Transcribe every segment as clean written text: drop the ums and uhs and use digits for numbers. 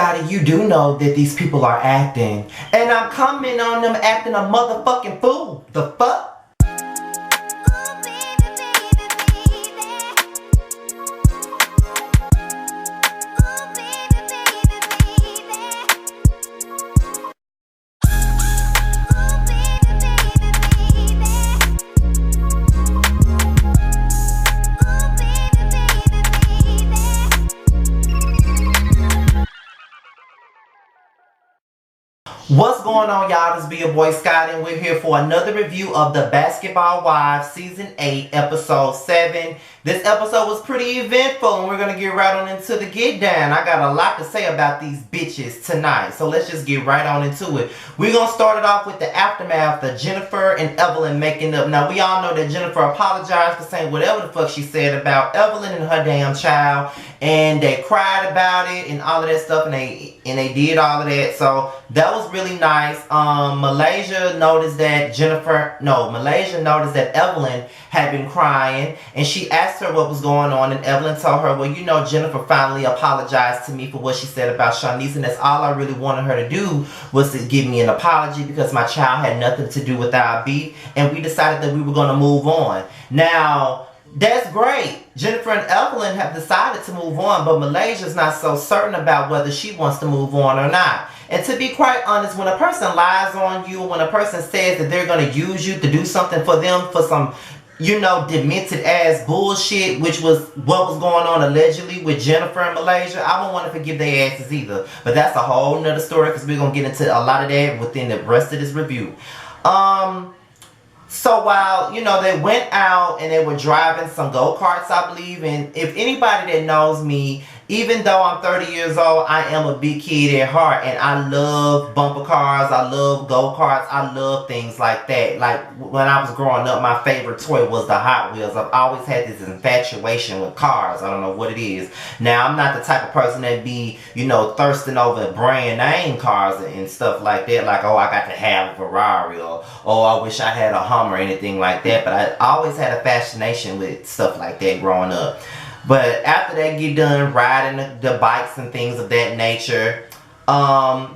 Scotty, you do know that these people are acting. And I'm commenting on them acting a motherfucking fool. The fuck? What's going on, y'all? This be your boy Scott, and we're here for another review of The Basketball Wives Season 8, Episode 7. This episode was pretty eventful, and we're going to get right on into the get down. I got a lot to say about these bitches tonight, so let's just get right on into it. We're going to start it off with the aftermath of Jennifer and Evelyn making up. Now, we all know that Jennifer apologized for saying whatever the fuck she said about Evelyn and her damn child, and they cried about it and all of that stuff, and they did all of that, so that was really nice. Malaysia noticed that Evelyn had been crying, and she asked her what was going on, and Evelyn told her, well, you know, Jennifer finally apologized to me for what she said about Shanice, and that's all I really wanted her to do was to give me an apology because my child had nothing to do with our beef, and we decided that we were going to move on. Now, that's great. Jennifer and Evelyn have decided to move on, but Malaysia's not so certain about whether she wants to move on or not. And to be quite honest, when a person lies on you, when a person says that they're going to use you to do something for them for some, you know, demented ass bullshit, which was what was going on allegedly with Jennifer and Malaysia, I don't want to forgive their asses either. But that's a whole nother story because we're going to get into a lot of that within the rest of this review. So while, you know, they went out and they were driving some go-karts, I believe, and if anybody that knows me, even though I'm 30 years old, I am a big kid at heart, and I love bumper cars, I love go-karts, I love things like that. Like, when I was growing up, my favorite toy was the Hot Wheels. I've always had this infatuation with cars. I don't know what it is. Now, I'm not the type of person that be, you know, thirsting over brand name cars and stuff like that. Like, oh, I got to have a Ferrari, or, oh, I wish I had a Hummer or anything like that. But I always had a fascination with stuff like that growing up. But after they get done riding the bikes and things of that nature,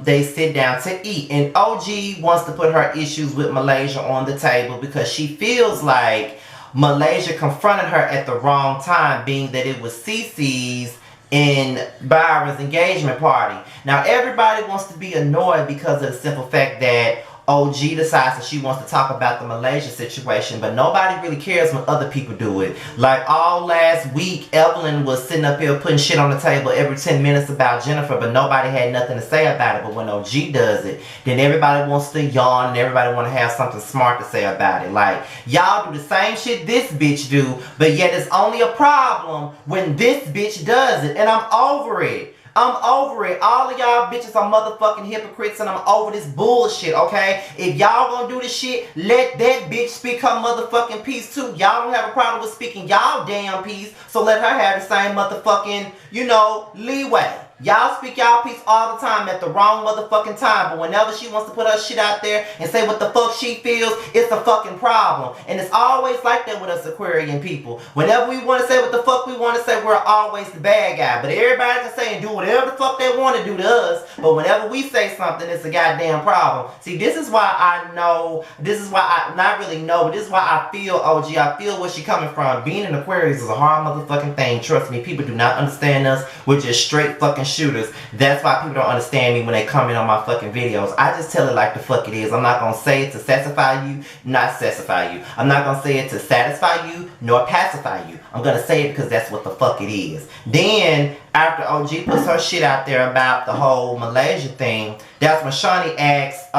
they sit down to eat. And OG wants to put her issues with Malaysia on the table because she feels like Malaysia confronted her at the wrong time, being that it was Cece's and Byron's engagement party. Now, everybody wants to be annoyed because of the simple fact that OG decides that she wants to talk about the Malaysia situation, but nobody really cares when other people do it. Like all last week, Evelyn was sitting up here putting shit on the table every 10 minutes about Jennifer, but nobody had nothing to say about it. But when OG does it, then everybody wants to yawn and everybody want to have something smart to say about it. Like, y'all do the same shit this bitch do, but yet it's only a problem when this bitch does it, and I'm over it. I'm over it. All of y'all bitches are motherfucking hypocrites, and I'm over this bullshit, okay? If y'all gonna do this shit, let that bitch speak her motherfucking piece too. Y'all don't have a problem with speaking y'all damn piece, so let her have the same motherfucking, you know, leeway. Y'all speak y'all piece all the time at the wrong motherfucking time, but whenever she wants to put her shit out there and say what the fuck she feels, it's a fucking problem. And it's always like that with us Aquarian people. Whenever we want to say what the fuck we want to say, we're always the bad guy. But everybody can say and do whatever the fuck they want to do to us, but whenever we say something, it's a goddamn problem. See, this is why I know, this is why I, not really know, but this is why I feel OG, I feel where she coming from. Being an Aquarius is a hard motherfucking thing. Trust me, people do not understand us. We're just straight fucking shooters. That's why people don't understand me when they comment on my fucking videos. I just tell it like the fuck it is. I'm not gonna say it to satisfy you, not satisfy you. I'm not gonna say it to satisfy you, nor pacify you. I'm gonna say it because that's what the fuck it is. Then, after OG puts her shit out there about the whole Malaysia thing, that's when Shani asks,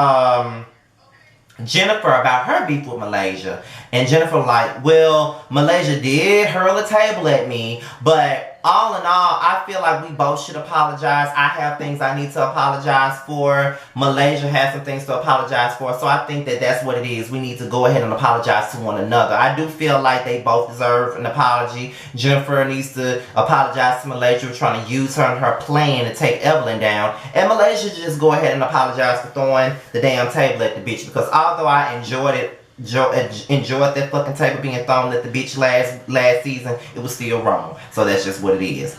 Jennifer about her beef with Malaysia. And Jennifer like, well, Malaysia did hurl a table at me, but all in all, I feel like we both should apologize. I have things I need to apologize for. Malaysia has some things to apologize for. So I think that that's what it is. We need to go ahead and apologize to one another. I do feel like they both deserve an apology. Jennifer needs to apologize to Malaysia for trying to use her and her plan to take Evelyn down. And Malaysia just go ahead and apologize for throwing the damn table at the bitch. Because although I enjoyed that fucking table being thrown at the bitch last season, it was still wrong. So that's just what it is.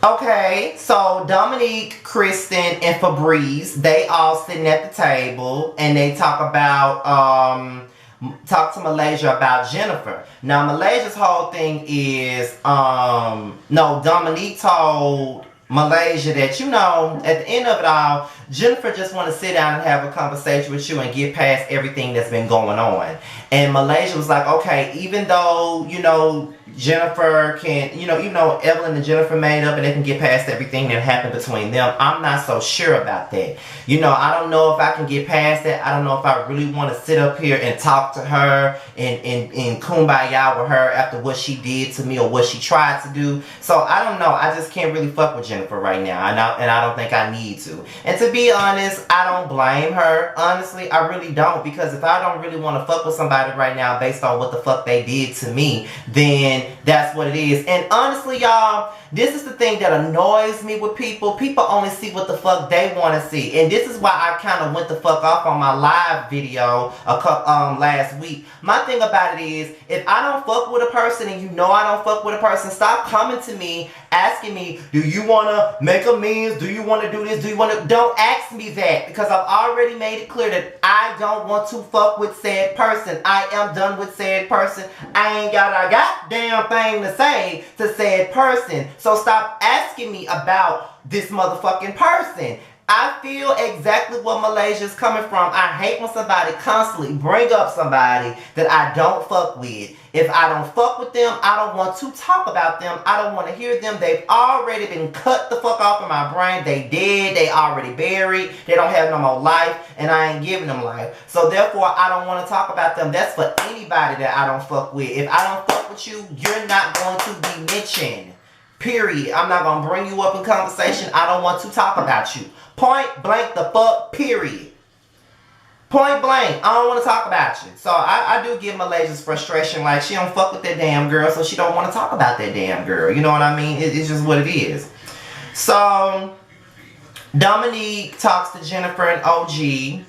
Okay, so Dominique, Kristen, and Fabrice, they all sitting at the table and they talk to Malaysia about Jennifer. Now Malaysia's whole thing is no, Dominique told Malaysia that, you know, at the end of it all, Jennifer just want to sit down and have a conversation with you and get past everything that's been going on. And Malaysia was like, okay, even though, you know, Jennifer can, you know, even though Evelyn and Jennifer made up and they can get past everything that happened between them, I'm not so sure about that. You know, I don't know if I can get past that. I don't know if I really want to sit up here and talk to her and kumbaya with her after what she did to me or what she tried to do. So I don't know. I just can't really fuck with Jennifer right now. And I don't think I need to. And to be honest, I don't blame her. Honestly, I really don't. Because if I don't really want to fuck with somebody right now based on what the fuck they did to me, then that's what it is. And honestly, y'all, this is the thing that annoys me with people. People only see what the fuck they want to see. And this is why I kind of went the fuck off on my live video last week. My thing about it is, if I don't fuck with a person and you know I don't fuck with a person, stop coming to me asking me, do you want to make amends? Do you want to do this? Do you want to? Don't ask me that, because I've already made it clear that I don't want to fuck with said person. I am done with said person. I ain't got a goddamn thing to say to said person. So stop asking me about this motherfucking person. I feel exactly where Malaysia's coming from. I hate when somebody constantly bring up somebody that I don't fuck with. If I don't fuck with them, I don't want to talk about them. I don't want to hear them. They've already been cut the fuck off of my brain. They dead. They already buried. They don't have no more life, and I ain't giving them life. So therefore, I don't want to talk about them. That's for anybody that I don't fuck with. If I don't fuck with you, you're not going to be mentioned. Period. I'm not going to bring you up in conversation. I don't want to talk about you. Point blank the fuck, period. Point blank. I don't want to talk about you. So I do get Malaysia's frustration. Like, she don't fuck with that damn girl, so she don't want to talk about that damn girl. You know what I mean? It's just what it is. So Dominique talks to Jennifer and OG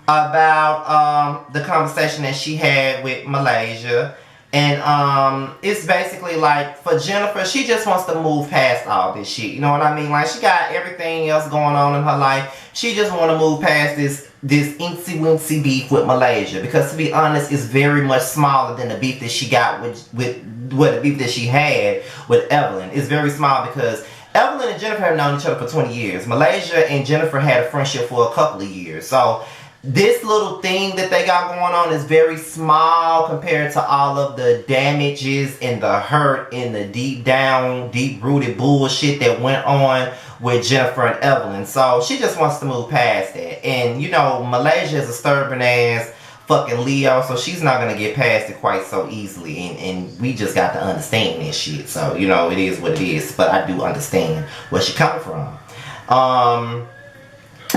about the conversation that she had with Malaysia. And it's basically like, for Jennifer, she just wants to move past all this shit. You know what I mean? Like, she got everything else going on in her life. She just want to move past this incy-wincy beef with Malaysia. Because to be honest, it's very much smaller than the beef that she got with the beef that she had with Evelyn. It's very small because Evelyn and Jennifer have known each other for 20 years. Malaysia and Jennifer had a friendship for a couple of years. So this little thing that they got going on is very small compared to all of the damages and the hurt and the deep-rooted bullshit that went on with Jennifer and Evelyn. So she just wants to move past that. And, you know, Malaysia is a stubborn-ass fucking Leo, so she's not going to get past it quite so easily. And we just got to understand this shit. So, you know, it is what it is. But I do understand where she's coming from.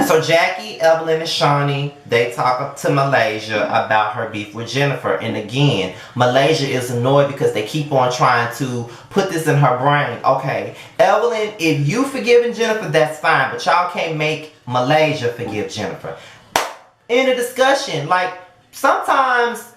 So Jackie, Evelyn, and Shawnee, they talk to Malaysia about her beef with Jennifer. And again, Malaysia is annoyed because they keep on trying to put this in her brain. Okay, Evelyn, if you forgiving Jennifer, that's fine. But y'all can't make Malaysia forgive Jennifer. In a discussion, like, sometimes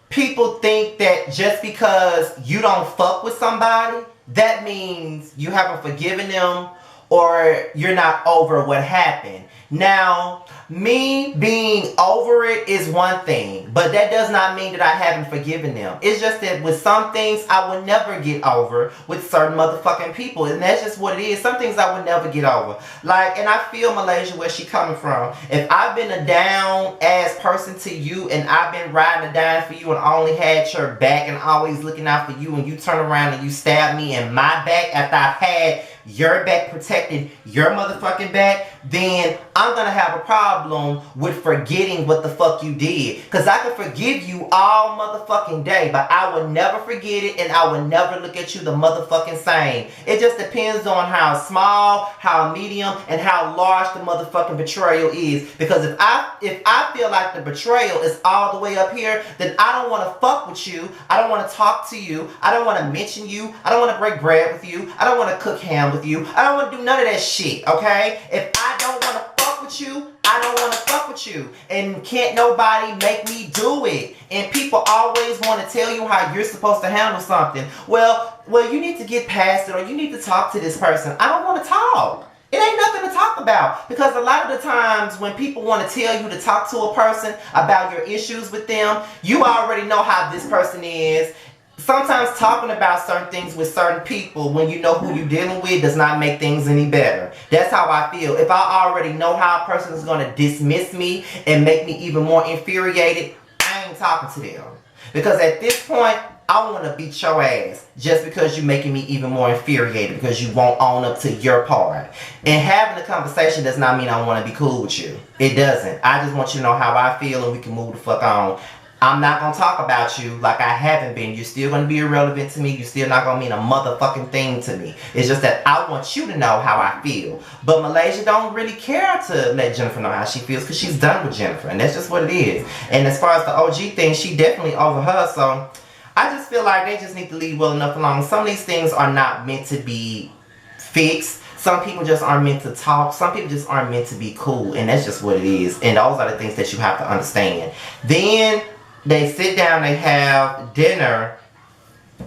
people think that just because you don't fuck with somebody, that means you haven't forgiven them or you're not over what happened. Now, me being over it is one thing, but that does not mean that I haven't forgiven them. It's just that with some things I would never get over with certain motherfucking people, and that's just what it is. Some things I would never get over. Like, and I feel Malaysia where she coming from. If I've been a down ass person to you and I've been riding a dime for you and only had your back and always looking out for you, and you turn around and you stab me in my back after I've had your back protecting your motherfucking back, then I'm gonna have a problem with forgetting what the fuck you did. Because I can forgive you all motherfucking day, but I will never forget it, and I will never look at you the motherfucking same. It just depends on how small, how medium, and how large the motherfucking betrayal is. Because if I feel like the betrayal is all the way up here, then I don't want to fuck with you. I don't want to talk to you. I don't want to mention you. I don't want to break bread with you. I don't want to cook ham with you. I don't want to do none of that shit, okay? If I don't want to fuck with you, I don't want to fuck with you. And can't nobody make me do it. And people always want to tell you how you're supposed to handle something. Well, well, you need to get past it, or you need to talk to this person. I don't want to talk. It ain't nothing to talk about, because a lot of the times when people want to tell you to talk to a person about your issues with them, you already know how this person is. Sometimes talking about certain things with certain people when you know who you're dealing with does not make things any better. That's how I feel. If I already know how a person is going to dismiss me and make me even more infuriated, I ain't talking to them. Because at this point, I want to beat your ass just because you're making me even more infuriated because you won't own up to your part. And having a conversation does not mean I want to be cool with you. It doesn't. I just want you to know how I feel and we can move the fuck on. I'm not going to talk about you like I haven't been. You're still going to be irrelevant to me. You're still not going to mean a motherfucking thing to me. It's just that I want you to know how I feel. But Malaysia don't really care to let Jennifer know how she feels because she's done with Jennifer. And that's just what it is. And as far as the OG thing, she definitely over her. So I just feel like they just need to leave well enough alone. Some of these things are not meant to be fixed. Some people just aren't meant to talk. Some people just aren't meant to be cool. And that's just what it is. And those are the things that you have to understand. Then they sit down, they have dinner,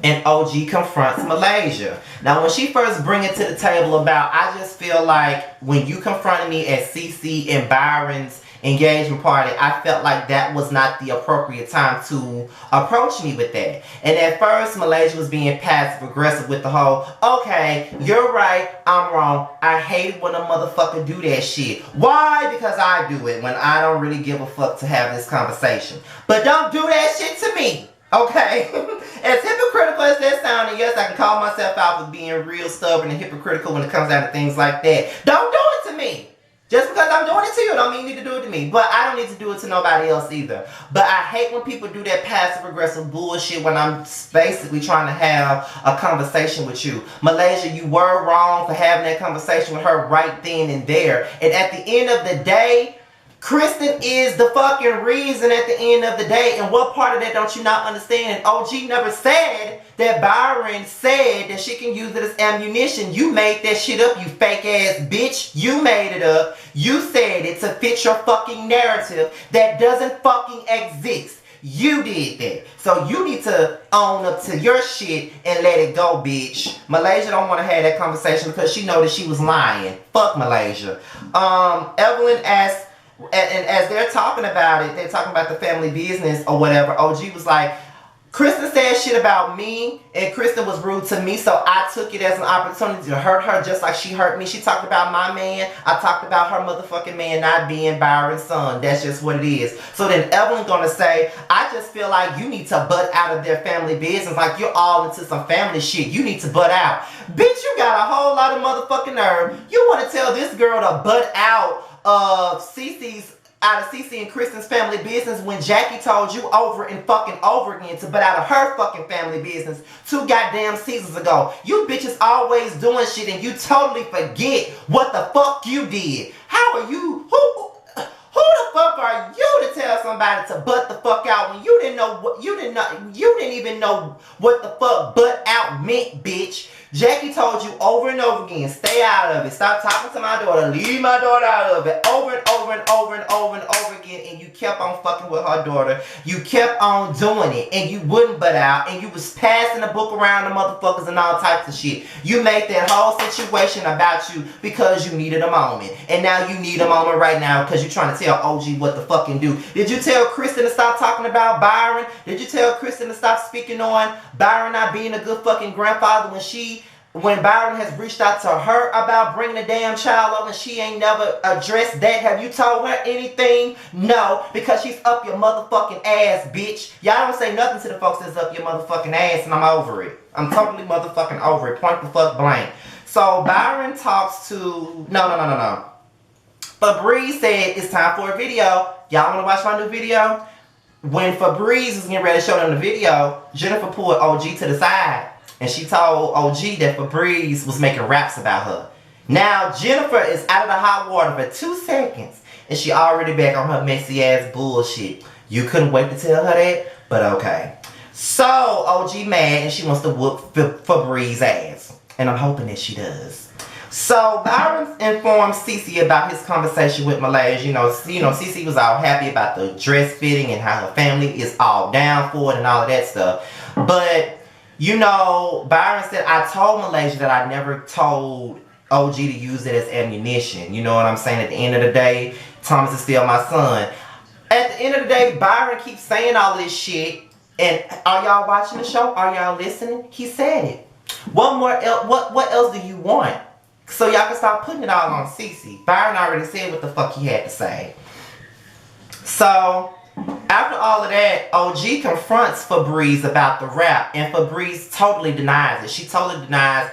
and OG confronts Malaysia. Now, when she first bring it to the table about, I just feel like when you confronted me at CC and Byron's engagement party, I felt like that was not the appropriate time to approach me with that. And at first, Malaysia was being passive aggressive with the whole, okay, you're right, I'm wrong. I hate when a motherfucker do that shit. Why? Because I do it when I don't really give a fuck to have this conversation. But don't do that shit to me. Okay? As hypocritical as that sounds, and yes, I can call myself out for being real stubborn and hypocritical when it comes down to things like that. Don't do it to me. Just because I'm doing it to you don't mean you need to do it to me. But I don't need to do it to nobody else either. But I hate when people do that passive-aggressive bullshit when I'm basically trying to have a conversation with you. Malaysia, you were wrong for having that conversation with her right then and there. And at the end of the day, Kristen is the fucking reason at the end of the day. And what part of that don't you not understand? And OG never said that Byron said that she can use it as ammunition. You made that shit up, you fake ass bitch. You made it up. You said it to fit your fucking narrative that doesn't fucking exist. You did that. So you need to own up to your shit and let it go, bitch. Malaysia don't want to have that conversation because she know that she was lying. Fuck Malaysia. Evelyn asked, and as they're talking about it, they're talking about the family business or whatever, OG was like, Kristen said shit about me, and Kristen was rude to me, so I took it as an opportunity to hurt her just like she hurt me. She talked about my man. I talked about her motherfucking man not being Byron's son. That's just what it is. So then Evelyn gonna say, I just feel like you need to butt out of their family business. Like you're all into some family shit. You need to butt out. Bitch, you got a whole lot of motherfucking nerve. You want to tell this girl to butt out of Cece and Kristen's family business when Jackie told you over and fucking over again to butt out of her fucking family business 2 goddamn seasons ago. You bitches always doing shit and you totally forget what the fuck you did. How are you? Who the fuck are you to tell somebody to butt the fuck out when you didn't know what you didn't even know what the fuck butt out meant, bitch? Jackie told you over and over again, stay out of it. Stop talking to my daughter. Leave my daughter out of it. Over and over and over and over and over again. And you kept on fucking with her daughter. You kept on doing it. And you wouldn't butt out. And you was passing the book around the motherfuckers and all types of shit. You made that whole situation about you because you needed a moment. And now you need a moment right now because you're trying to tell OG what to fucking do. Did you tell Kristen to stop talking about Byron? Did you tell Kristen to stop speaking on Byron not being a good fucking grandfather when Byron has reached out to her about bringing the damn child over and she ain't never addressed that? Have you told her anything? No, because she's up your motherfucking ass, bitch. Y'all don't say nothing to the folks that's up your motherfucking ass, and I'm over it. I'm totally motherfucking over it. Point the fuck blank. So Byron talks to... No. Febreze said it's time for a video. Y'all want to watch my new video? When Febreze was getting ready to show them the video, Jennifer pulled OG to the side. And she told OG that Febreze was making raps about her. Now, Jennifer is out of the hot water for 2 seconds. And she already back on her messy ass bullshit. You couldn't wait to tell her that? But okay. So, OG mad and she wants to whoop Febreze ass. And I'm hoping that she does. So, Byron informed Cece about his conversation with Malaysia. You know, Cece was all happy about the dress fitting and how her family is all down for it and all of that stuff. But You know, Byron said, I told Malaysia that I never told OG to use it as ammunition. You know what I'm saying? At the end of the day, Thomas is still my son. At the end of the day, Byron keeps saying all this shit. And are y'all watching the show? Are y'all listening? He said it. What else do you want? So y'all can stop putting it all on Cece. Byron already said what the fuck he had to say. So, after all of that, OG confronts Febreze about the rap. And Febreze totally denies it. She totally denies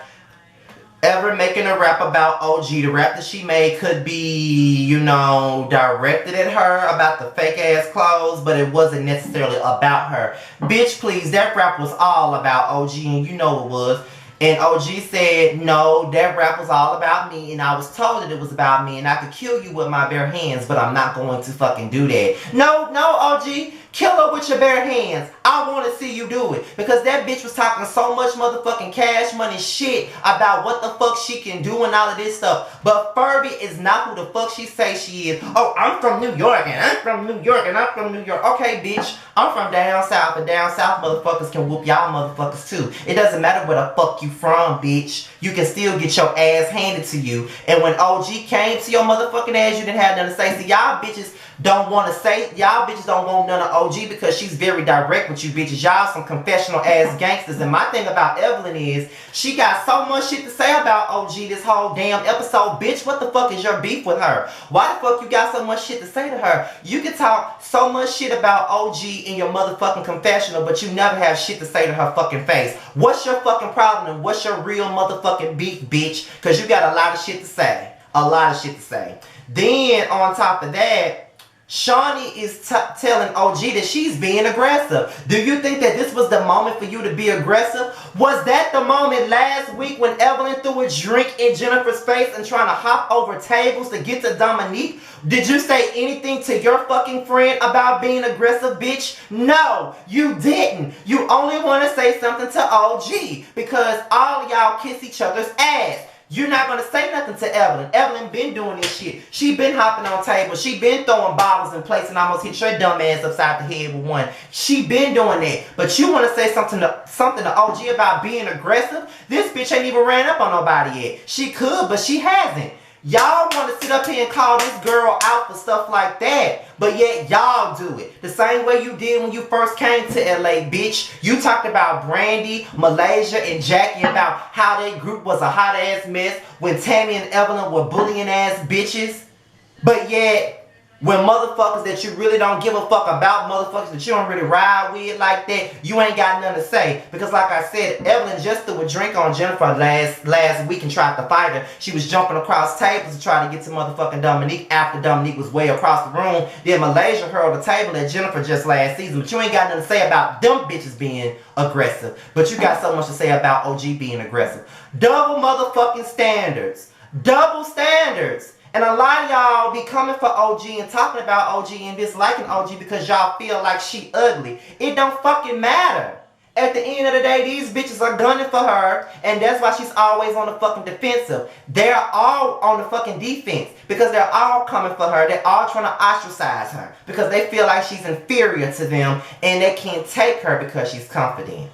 ever making a rap about OG. The rap that she made could be, you know, directed at her about the fake ass clothes, but it wasn't necessarily about her. Bitch, please, that rap was all about OG, and you know it was. And OG said, no, that rap was all about me, and I was told that it was about me, and I could kill you with my bare hands, but I'm not going to fucking do that. No, OG, kill her with your bare hands. I want to see you do it. Because that bitch was talking so much motherfucking cash money shit about what the fuck she can do and all of this stuff. But Furby is not who the fuck she say she is. Oh, I'm from New York, and I'm from New York, and I'm from New York. Okay, bitch, I'm from down south, and down south motherfuckers can whoop y'all motherfuckers too. It doesn't matter where the fuck you from, bitch. You can still get your ass handed to you. And when OG came to your motherfucking ass, you didn't have nothing to say. So y'all bitches don't want to say, y'all bitches don't want none of OG because she's very direct with you bitches. Y'all some confessional ass gangsters. And my thing about Evelyn is she got so much shit to say about OG this whole damn episode. Bitch, what the fuck is your beef with her? Why the fuck you got so much shit to say to her? You can talk so much shit about OG in your motherfucking confessional, but you never have shit to say to her fucking face. What's your fucking problem and what's your real motherfucking beef, bitch? Because you got a lot of shit to say. A lot of shit to say. Then, on top of that, Shawnee is telling OG that she's being aggressive. Do you think that this was the moment for you to be aggressive? Was that the moment last week when Evelyn threw a drink in Jennifer's face and trying to hop over tables to get to Dominique? Did you say anything to your fucking friend about being aggressive, bitch? No, you didn't. You only want to say something to OG because all of y'all kiss each other's ass. You're not going to say nothing to Evelyn. Evelyn been doing this shit. She been hopping on tables. She been throwing bottles in place and almost hit your dumb ass upside the head with one. She been doing that. But you want to say something to OG about being aggressive? This bitch ain't even ran up on nobody yet. She could, but she hasn't. Y'all want to sit up here and call this girl out for stuff like that, but yet y'all do it. The same way you did when you first came to LA, bitch. You talked about Brandy, Malaysia, and Jackie about how their group was a hot ass mess when Tammy and Evelyn were bullying ass bitches. But yet, when motherfuckers that you really don't give a fuck about, motherfuckers that you don't really ride with like that, you ain't got nothing to say. Because like I said, Evelyn just threw a drink on Jennifer last week and tried to fight her. She was jumping across tables to try to get to motherfucking Dominique after Dominique was way across the room. Then Malaysia hurled a table at Jennifer just last season. But you ain't got nothing to say about them bitches being aggressive. But you got so much to say about OG being aggressive. Double motherfucking standards. Double standards. And a lot of y'all be coming for OG and talking about OG and disliking OG because y'all feel like she ugly. It don't fucking matter. At the end of the day, these bitches are gunning for her, and that's why she's always on the fucking defensive. They're all on the fucking defense because they're all coming for her. They're all trying to ostracize her because they feel like she's inferior to them and they can't take her because she's confident.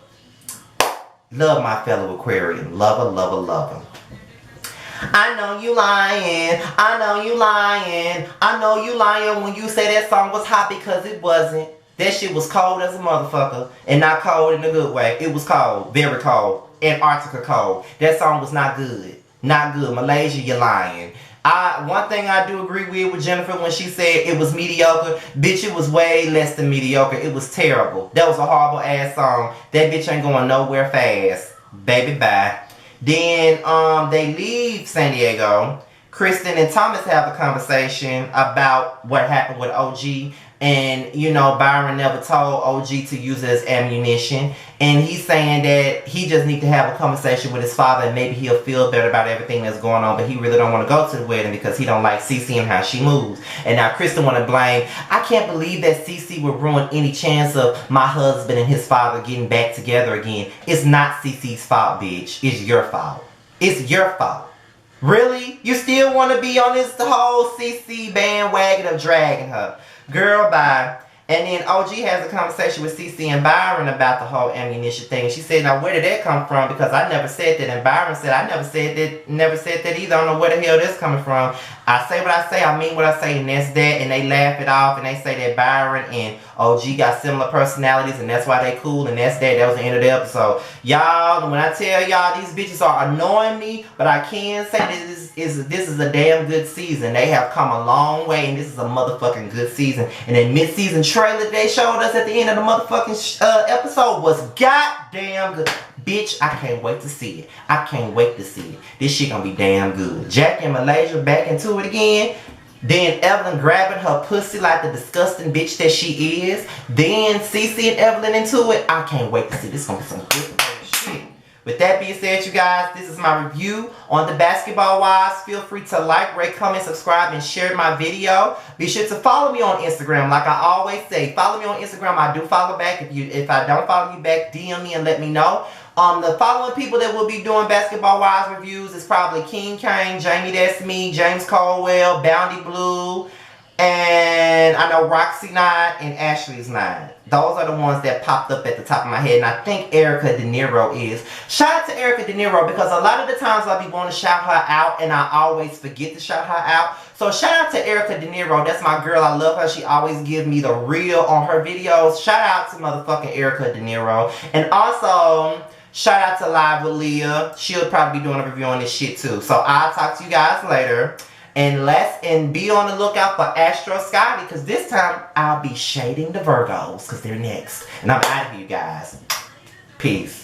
Love my fellow Aquarian. Lover, lover, lover. I know you lying. I know you lying. I know you lying when you say that song was hot because it wasn't. That shit was cold as a motherfucker. And not cold in a good way. It was cold. Very cold. Antarctica cold. That song was not good. Not good. Malaysia, you're lying. One thing I do agree with Jennifer when she said it was mediocre. Bitch, it was way less than mediocre. It was terrible. That was a horrible ass song. That bitch ain't going nowhere fast. Baby, bye. Then they leave San Diego. Kristen and Thomas have a conversation about what happened with OG. And, you know, Byron never told OG to use it as ammunition. And he's saying that he just needs to have a conversation with his father and maybe he'll feel better about everything that's going on. But he really don't want to go to the wedding because he don't like Cece and how she moves. And now Kristen want to blame. I can't believe that Cece would ruin any chance of my husband and his father getting back together again. It's not Cece's fault, bitch. It's your fault. It's your fault. Really? You still want to be on this whole Cece bandwagon of dragging her? Girl, bye. And then OG has a conversation with CC and Byron about the whole ammunition thing. She said, now where did that come from? Because I never said that. And Byron said, I never said that either. I don't know where the hell this coming from. I say what I say, I mean what I say, and that's that. And they laugh it off and they say that Byron and OG got similar personalities and that's why they cool, and that's that. That was the end of the episode. Y'all, when I tell y'all these bitches are annoying me, but I can say that this is a damn good season. They have come a long way, and this is a motherfucking good season. And that mid-season trailer they showed us at the end of the motherfucking episode was goddamn good. Bitch, I can't wait to see it. I can't wait to see it. This shit gonna be damn good. Jack and Malaysia back into it again. Then Evelyn grabbing her pussy like the disgusting bitch that she is. Then CC and Evelyn into it. I can't wait to see this. Gonna be some good shit. With that being said, you guys, this is my review on the Basketball Wives. Feel free to like, rate, comment, subscribe, and share my video. Be sure to follow me on Instagram. Like I always say, follow me on Instagram. I do follow back. If I don't follow you back, DM me and let me know. The following people that will be doing Basketball Wives reviews is probably King Kane, Jamie That's Me, James Colwell, Bounty Blue, and I know Roxy 9 and Ashley's 9. Those are the ones that popped up at the top of my head, and I think Erica De Niro is. Shout out to Erica De Niro, because a lot of the times I be wanting to shout her out and I always forget to shout her out. So shout out to Erica De Niro. That's my girl. I love her. She always gives me the real on her videos. Shout out to motherfucking Erica De Niro. And also, shout out to Live with Leah. She'll probably be doing a review on this shit too. So I'll talk to you guys later. And be on the lookout for Astro Scotty, because this time I'll be shading the Virgos because they're next. And I'm out of here, you guys. Peace.